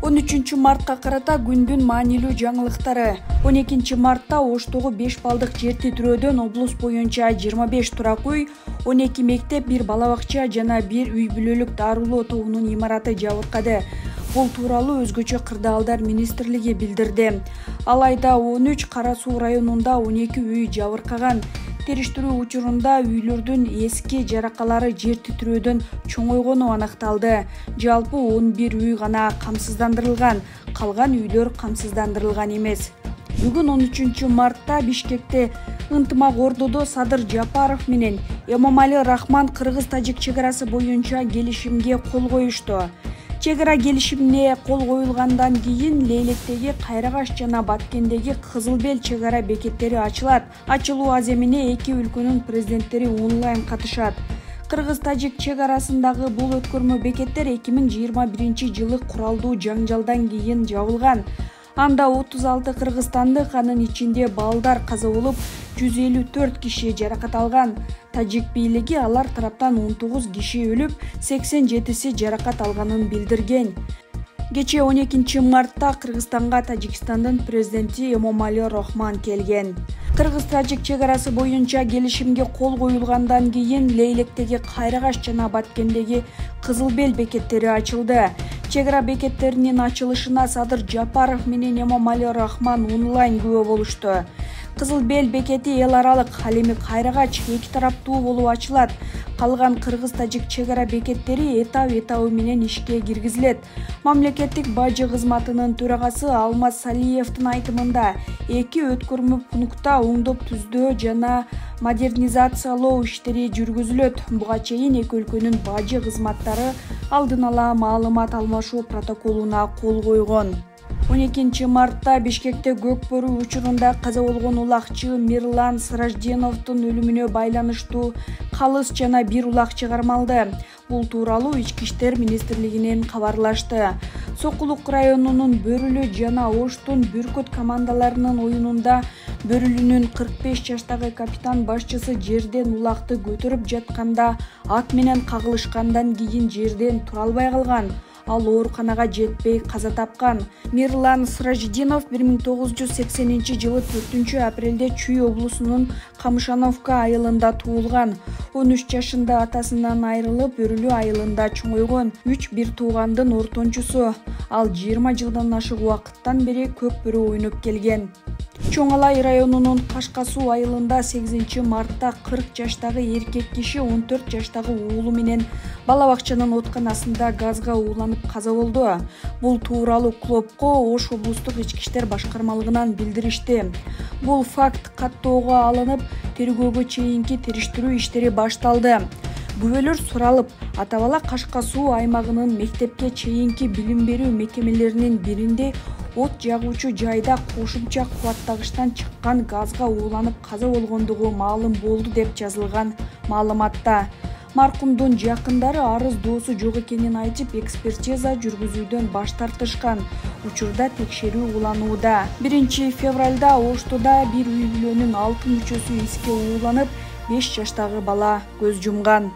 13-мартка карата күндүн маанилүү жаңылыктары. 12-мартта Оштогу 5 балдык жер титирөөдөн облус боюнча 25 турак үй, 12 мектеп, 1 бала-бакча жана 1 үй бүлөлүк дарылоо тобунун имараты жабыркады. Бул тууралуу Өзгөчө кырдаалдар министрлиги билдирди. Алайда 13 Кара Суу районунда 12 үй жабыркаган. Териштирүү учурунда үйлөрдүн эски жаракалары жер титирөөдөн чоңойгону анакталды. Жалпы 11 үй гана камсыздандырылган, калган үйлөр камсыздандырылган эмес. Бүгүн 13-мартта Бишкекте ынтымак ордодо Садыр Жапаров менен Эмомали Рахман кыргыз-тажик чегарасы боюнча келишимге кол коюшту. Чегара келишимине кол коюлгандан кийин Лейлектеги, Кайрагаш жана Баткендеги Кызылбел чегара бекеттери ачылат. Ачылуу аземине эки өлкөнүн президенттери онлайн катышат. Кыргыз-тажик чегарасындагы бул өткөрмө бекеттер 2021-жылы куралдуу жаңжалдан кийин жабылган. Анда 36 кыргызстандык, анын ичинде балдар каза болуп, 154 киши жаракат алган. Тажик бийлиги алар тараптан 19 киши өлүп, 87си жаракат алганын билдирген. Кечээ 12-мартта Кыргызстанга Тажикстандын президенти Эмомали Рахман келген. Кыргыз-тажик чегарасы боюнча келишимге кол коюлгандан кийин Лейлектеги, Кайрагаш жана Баткендеги Кызылбел бекеттери ачылды. Чегара бекеттеринин ачылышына Садыр Жапаров менен Эмомали Рахман онлайн күбө болушту. Кызылбел бекети эл аралык, ал эми Кайрагач эки тараптуу болуп ачылат. Калган кыргыз-тажик чегара бекеттери этап менен ишке киргизилет. Мамлекеттик бажы кызматынын төрагасы Алмаз Салиевдин айтымында, эки өткөрмө пунктта оңдоп түздөө жана модернизациялоо иштери жүргүзүлөт. Буга чейин эки өлкөнүн бажы кызматтары алдын ала маалымат алмашуу протоколуна кол койгон. 12-мартта Бишкекте көк бөрү учурунда каза болгон улакчы Мирлан Сражденовдун өлүмүнө байланыштуу калыс жана 1 улак чыгармалды. Бул тууралуу Ички иштер министрлигинен кабарлашты. Сокулук районунун Бөрүлү жана Оштун Бүркөт командаларынын оюнунда Бөрүлүнүн 45 жаштагы капитан башчысы жерден улакты көтөрүп жатканда ат менен кагылышкандан кийин жерден тура албай калган. Ал ооруканага жетпей каза тапкан. Мирлан Сраждинов 1980-жылы 4-апрелде Чүй облусунун Камышановка айылында туулган. 13 жашында атасынан айрылып, Бөрүлү айылында чоңойгон. 3 туугандын ортончусу. Ал 20 жылдан ашык убакыттан бери көк бөрү ойноп келген. Чоң Алай районунун Кашкасуу айылында 8-мартта 40 жаштагы эркек киши 14 жаштагы уулу менен бала-бакчанын отканасында газга ууланып каза болду. Бул тууралуу Клопко Ош облустук Ички иштер башкармалыгынан билдиришти. Бул факт каттоого алынып, тергөөгө чейинки териштирүү иштери башталды. Күбөлөр суралып, ата-бала Кашкасуу аймагынын мектепке чейинки билим берүү мекемелеринин биринде от жагуучу жайда кошумча кубаттагычтан чыккан газга ууланып каза болгондугу маалым болду деп жазылган маалыматта. Маркумдун жакындары арыз доосу жок экенин айтып, экспертиза жүргүзүүдөн баш тартышкан. Учурда текшерүү уланууда. 1-февралда Оштодо 1 үй бүлөнүн 6 мүчөсү эске ууланып, 5 жаштагы бала көз жумган.